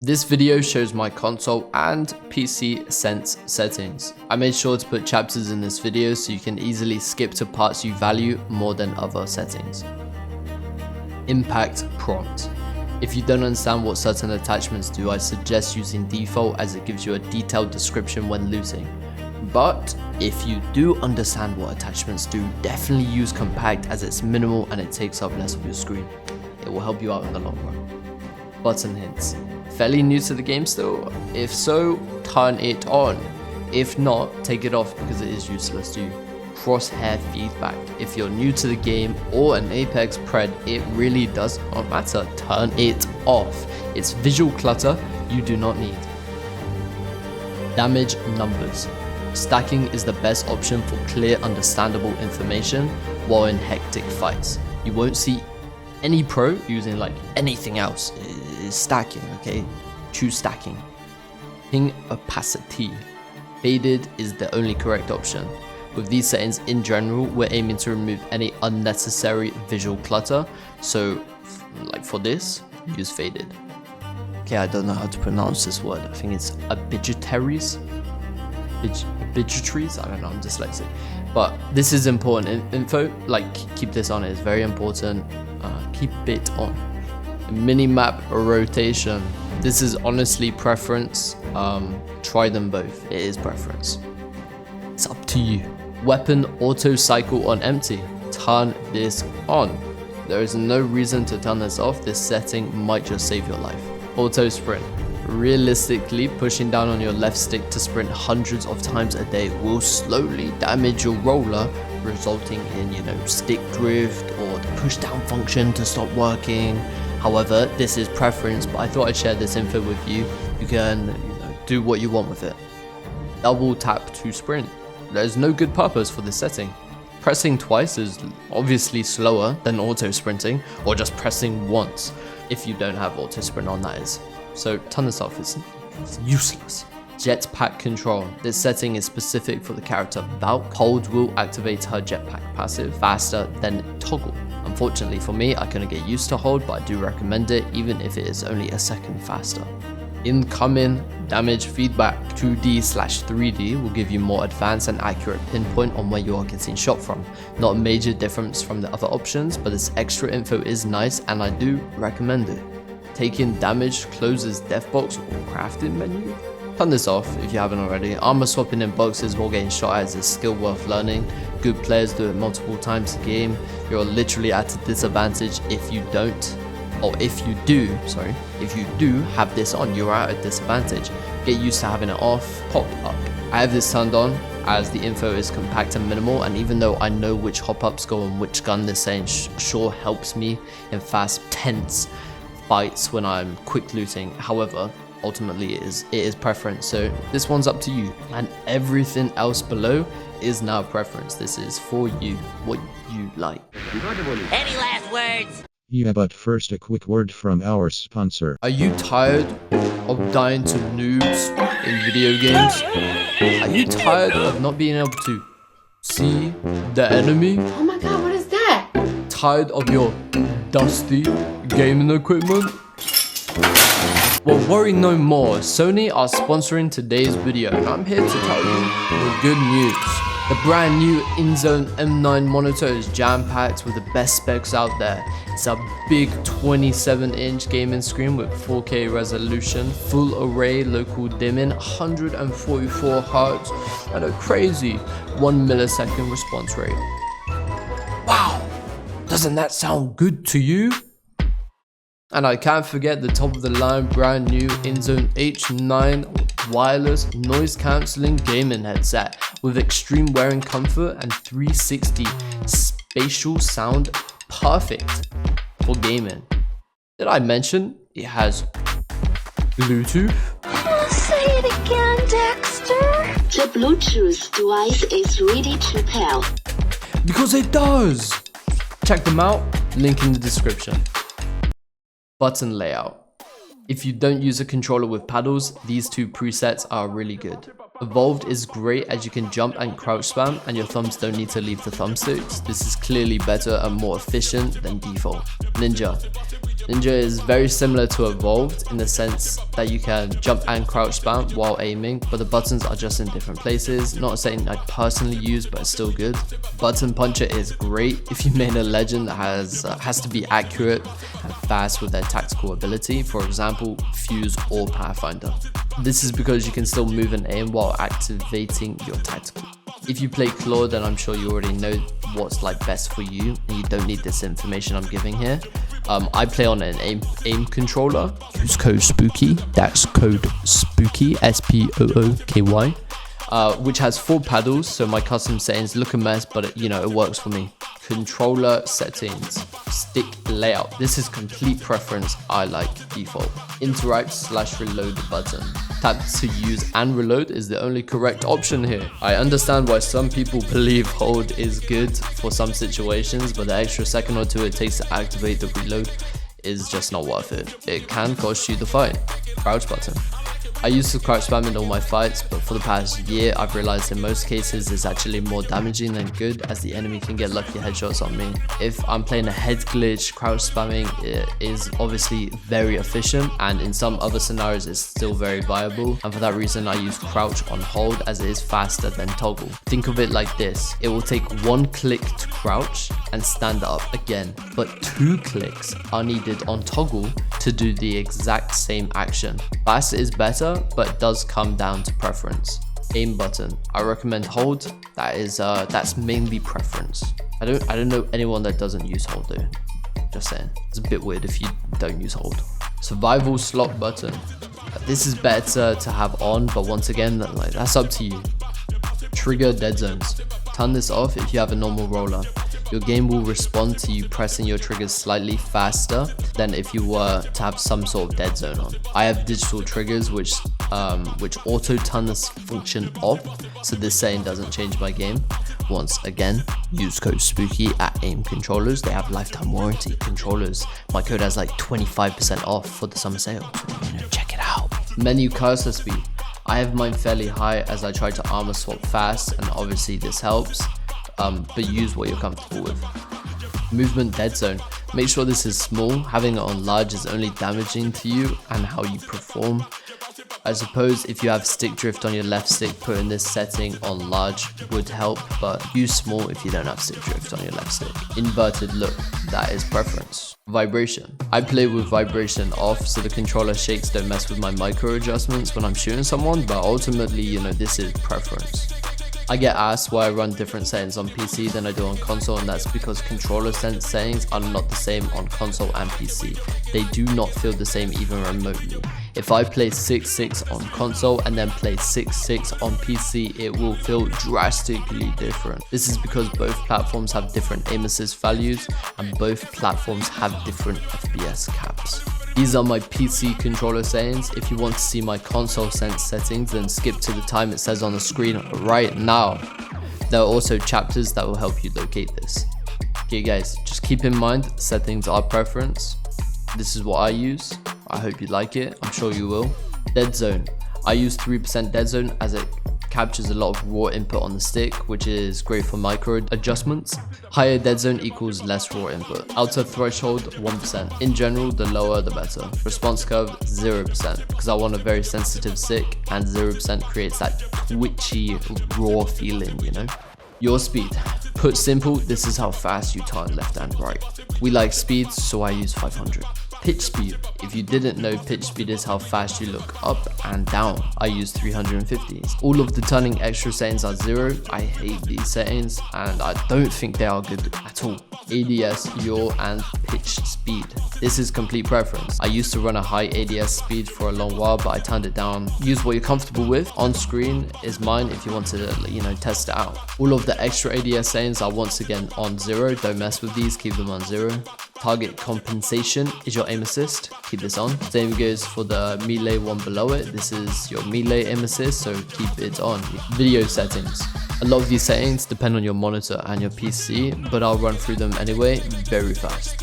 This video shows my console and PC sense settings. I made sure to put chapters in this video so you can easily skip to parts you value more than other settings. Impact prompt. If you don't understand what certain attachments do, I suggest using default as it gives you a detailed description when looting. But if you do understand what attachments do, definitely use compact as it's minimal and it takes up less of your screen. It will help you out in the long run. Button hints. Fairly new to the game still? If so, turn it on. If not, take it off because it is useless to you. Crosshair feedback. If you're new to the game or an Apex pred, it really does not matter. Turn it off. It's visual clutter you do not need. Damage numbers. Stacking is the best option for clear, understandable information while in hectic fights. You won't see any pro using like anything else. Is stacking, okay? Choose stacking. Ping opacity. Faded is the only correct option. With these settings in general, we're aiming to remove any unnecessary visual clutter. So, like for this, use faded. Okay, I don't know how to pronounce this word. I think it's obituaries. Obituaries? I don't know, I'm dyslexic. But this is important info. Like, keep this on. It's very important. Keep it on. Minimap rotation. This is honestly preference. Try them both. It is preference. It's up to you. Weapon auto cycle on empty. Turn this on. There is no reason to turn this off. This setting might just save your life. Auto sprint. Realistically, pushing down on your left stick to sprint hundreds of times a day will slowly damage your roller, resulting in, stick drift or the push down function to stop working. However, this is preference, but I thought I'd share this info with you. You can do what you want with it. Double tap to sprint. There's no good purpose for this setting. Pressing twice is obviously slower than auto sprinting, or just pressing once if you don't have auto sprint on, that is. So turn this off, it's useless. Jetpack control. This setting is specific for the character Valk. Hold will activate her jetpack passive faster than toggle. Unfortunately for me, I couldn't get used to hold, but I do recommend it even if it is only a second faster. Incoming damage feedback. 2D/3D will give you more advanced and accurate pinpoint on where you are getting shot from. Not a major difference from the other options, but this extra info is nice and I do recommend it. Taking damage closes death box or crafting menu. Turn this off if you haven't already. Armor swapping in boxes while getting shot at is a skill worth learning. Good players do it multiple times a game. You're literally at a disadvantage if you don't, or if you do have this on, you're at a disadvantage. Get used to having it off. Pop up. I have this turned on as the info is compact and minimal, and even though I know which hop ups go on which gun, this saying sure helps me in fast, tense fights when I'm quick looting. However, ultimately it is preference, so this one's up to you, and everything else below is now preference. This is for you, what you like. Any last words? Yeah, but first a quick word from our sponsor. Are you tired of dying to noobs in video games? Are you tired of not being able to see the enemy? Oh my god, what is that? Tired of your dusty gaming equipment? Well, worry no more. Sony are sponsoring today's video, and I'm here to tell you the good news. The brand new InZone M9 monitor is jam-packed with the best specs out there. It's a big 27-inch gaming screen with 4K resolution, full array local dimming, 144 Hz, and a crazy 1 millisecond response rate. Wow! Doesn't that sound good to you? And I can't forget the top of the line brand new InZone H9 wireless noise cancelling gaming headset with extreme wearing comfort and 360 spatial sound, perfect for gaming. Did I mention it has Bluetooth? Say it again, Dexter. The Bluetooth device is ready to pair. Because it does! Check them out, link in the description. Button layout. If you don't use a controller with paddles, these two presets are really good. Evolved is great as you can jump and crouch spam and your thumbs don't need to leave the thumbsticks. This is clearly better and more efficient than default. Ninja. Ninja is very similar to Evolved in the sense that you can jump and crouch spam while aiming, but the buttons are just in different places. Not something I personally use, but it's still good. Button Puncher is great if you main a legend that has to be accurate and fast with their tactical ability, for example, Fuse or Pathfinder. This is because you can still move and aim while activating your tactical. If you play Claw, then I'm sure you already know what's like best for you, and you don't need this information I'm giving here. I play on an aim controller. Use code SPOOKY. That's code SPOOKY, SPOOKY, which has 4 paddles. So my custom settings look a mess, but it works for me. Controller settings, stick layout. This is complete preference. I like default. Interact/reload button. Tap to use and reload is the only correct option here. I understand why some people believe hold is good for some situations, but the extra second or two it takes to activate the reload is just not worth it. It can cost you the fight. Crouch button. I used to crouch spam in all my fights, but for the past year I've realized in most cases it's actually more damaging than good, as the enemy can get lucky headshots on me. If I'm playing a head glitch, crouch spamming is obviously very efficient, and in some other scenarios it's still very viable, and for that reason I use crouch on hold as it is faster than toggle. Think of it like this: it will take 1 click to crouch and stand up again, but 2 clicks are needed on toggle to do the exact same action. Fast is better, but it does come down to preference. Aim button. I recommend hold. That's mainly preference. I don't know anyone that doesn't use hold though. Just saying. It's a bit weird if you don't use hold. Survival slot button. This is better to have on, but once again, that's up to you. Trigger dead zones. Turn this off if you have a normal roller. Your game will respond to you pressing your triggers slightly faster than if you were to have some sort of dead zone on. I have digital triggers which auto turn this function off, so this setting doesn't change my game. Once again, use code SPOOKY at AIM Controllers. They have lifetime warranty controllers. My code has like 25% off for the summer sale. Check it out. Menu cursor speed. I have mine fairly high as I try to armor swap fast, and obviously this helps. But use what you're comfortable with. Movement dead zone. Make sure this is small. Having it on large is only damaging to you and how you perform. I suppose if you have stick drift on your left stick, putting this setting on large would help, but use small if you don't have stick drift on your left stick. Inverted look, that is preference. Vibration. I play with vibration off so the controller shakes don't mess with my micro adjustments when I'm shooting someone, but ultimately, this is preference. I get asked why I run different settings on PC than I do on console, and that's because controller sense settings are not the same on console and PC. They do not feel the same even remotely. If I play 6.6 on console and then play 6.6 on PC, it will feel drastically different. This is because both platforms have different aim assist values, and both platforms have different FPS caps. These are my PC controller settings. If you want to see my console sense settings, then skip to the time it says on the screen right now. There are also chapters that will help you locate this. Okay guys, just keep in mind settings are preference. This is what I use. I hope you like it. I'm sure you will. Dead zone. I use 3% dead zone as it captures a lot of raw input on the stick, which is great for micro adjustments. Higher dead zone equals less raw input. Outer threshold 1%. In general, the lower the better. Response curve 0% because I want a very sensitive stick, and 0% creates that twitchy raw feeling, Your speed. Put simple, this is how fast you turn left and right. We like speed, so I use 500. Pitch speed. If you didn't know, pitch speed is how fast you look up and down. I use 350. All of the turning extra settings are 0. I hate these settings and I don't think they are good at all. ADS, yaw, and pitch speed. This is complete preference. I used to run a high ADS speed for a long while, but I turned it down. Use what you're comfortable with. On screen is mine if you want to, test it out. All of the extra ADS settings are once again on 0. Don't mess with these, keep them on 0. Target compensation is your aim assist. Keep this on. Same goes for the melee one below it. This is your melee aim assist, so keep it on. Video settings. A lot of these settings depend on your monitor and your PC, but I'll run through them anyway, very fast.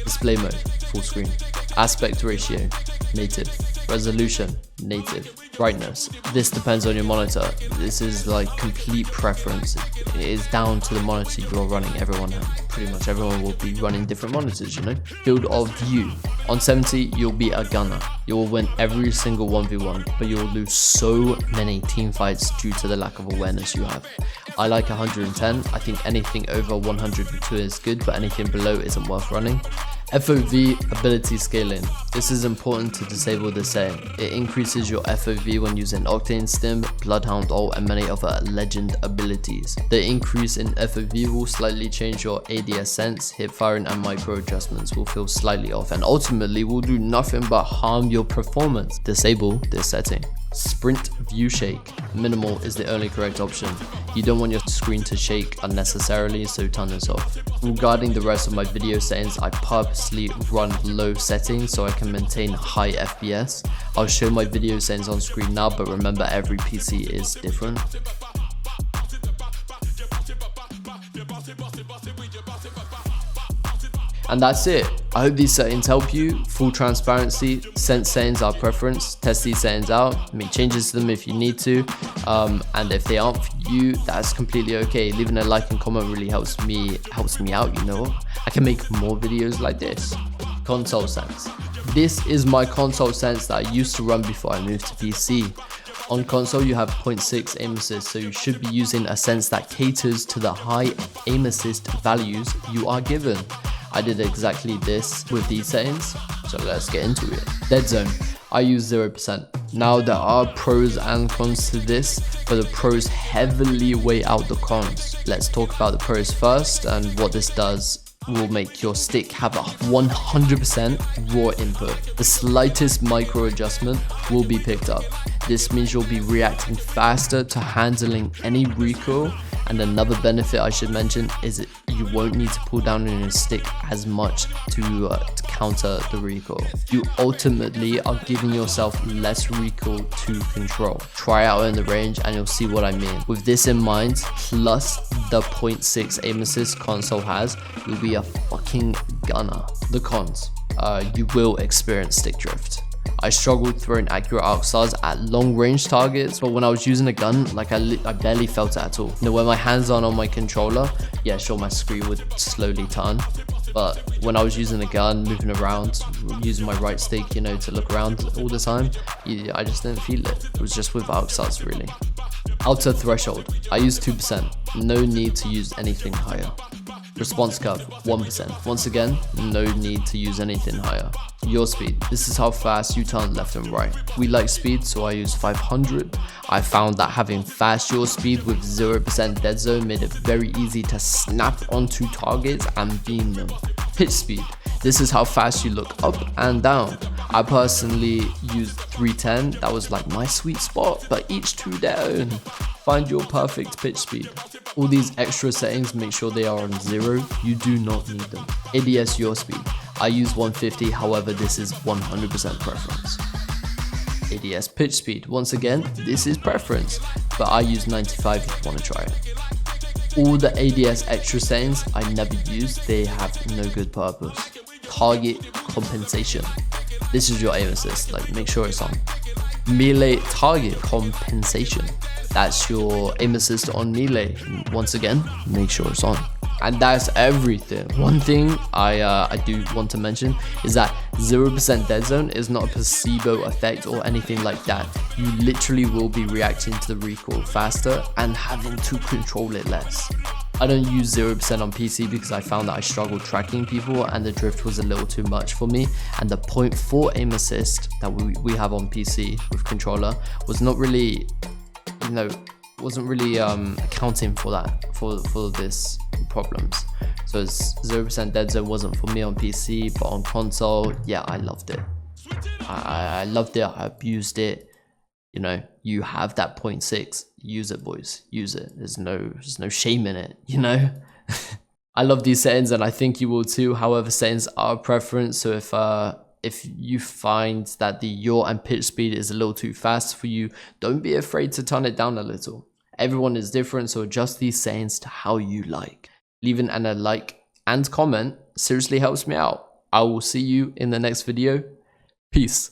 Display mode, full screen. Aspect ratio, native. Resolution, native. Brightness, this depends on your monitor. This is like complete preference. It is down to the monitor you're running. Pretty much everyone will be running different monitors, you know. Field of view, on 70 you'll be a gunner. You will win every single 1v1, but you will lose so many team fights due to the lack of awareness you have. I like 110. I think anything over 102 is good, but anything below isn't worth running. FOV ability scaling. This is important to disable this setting. It increases your FOV when using Octane Stim, Bloodhound Ult, and many other legend abilities. The increase in FOV will slightly change your ADS sense, hip firing and micro adjustments will feel slightly off, and ultimately will do nothing but harm your performance. Disable this setting. Sprint view shake. Minimal is the only correct option. You don't want your screen to shake unnecessarily, so turn this off. Regarding the rest of my video settings, I purposely run low settings so I can maintain high FPS. I'll show my video settings on screen now, but remember every PC is different. And that's it. I hope these settings help you. Full transparency, sense settings are preference. Test these settings out, make changes to them if you need to. And if they aren't for you, that's completely okay. Leaving a like and comment really helps me out, you know. I can make more videos like this. Console sense. This is my console sense that I used to run before I moved to PC. On console you have 0.6 aim assist, so you should be using a sense that caters to the high aim assist values you are given. I did exactly this with these settings, so let's get into it. Dead zone, I use 0%. Now there are pros and cons to this, but the pros heavily weigh out the cons. Let's talk about the pros first, and what this does will make your stick have a 100% raw input. The slightest micro adjustment will be picked up. This means you'll be reacting faster to handling any recoil, and another benefit I should mention is that you won't need to pull down on your stick as much to counter the recoil. You ultimately are giving yourself less recoil to control. Try out in the range and you'll see what I mean. With this in mind, plus the 0.6 aim assist console has, you'll be a fucking gunner. The cons, you will experience stick drift. I struggled throwing accurate arc stars at long range targets, but when I was using a gun, like I barely felt it at all. You know, when my hands aren't on my controller, yeah, sure, my screen would slowly turn. But when I was using a gun, moving around, using my right stick, you know, to look around all the time, I just didn't feel it. It was just with arc stars, really. Outer threshold, I use 2%. No need to use anything higher. Response curve, 1%. Once again, no need to use anything higher. Your speed, this is how fast you turn left and right. We like speed, so I use 500. I found that having fast yaw speed with 0% dead zone made it very easy to snap onto targets and beam them. Pitch speed, this is how fast you look up and down. I personally used 310, that was like my sweet spot, but each to their own. Find your perfect pitch speed. All these extra settings, make sure they are on 0, you do not need them. ADS yaw speed, I use 150, however this is 100% preference. ADS pitch speed, once again, this is preference, but I use 95 if you want to try it. All the ADS extra settings I never use, they have no good purpose. Target compensation, this is your aim assist, like make sure it's on. Melee target compensation, that's your aim assist on melee. Once again, make sure it's on. And that's everything. One thing I do want to mention is that 0% dead zone is not a placebo effect or anything like that. You literally will be reacting to the recoil faster and having to control it less. I don't use 0% on PC because I found that I struggled tracking people and the drift was a little too much for me, and the 0.4 aim assist that we have on PC with controller was not really, you know, wasn't really accounting for that, for this problems. So 0% dead zone wasn't for me on PC, but on console, yeah, I loved it. I loved it, I abused it. You know, you have that 0.6, use it, boys, use it. There's no shame in it, you know. I love these settings and I think you will too. However, settings are a preference, so if you find that the yaw and pitch speed is a little too fast for you, don't be afraid to turn it down a little. Everyone is different, so adjust these settings to how you like. Leaving a like and comment seriously helps me out. I will see you in the next video. Peace.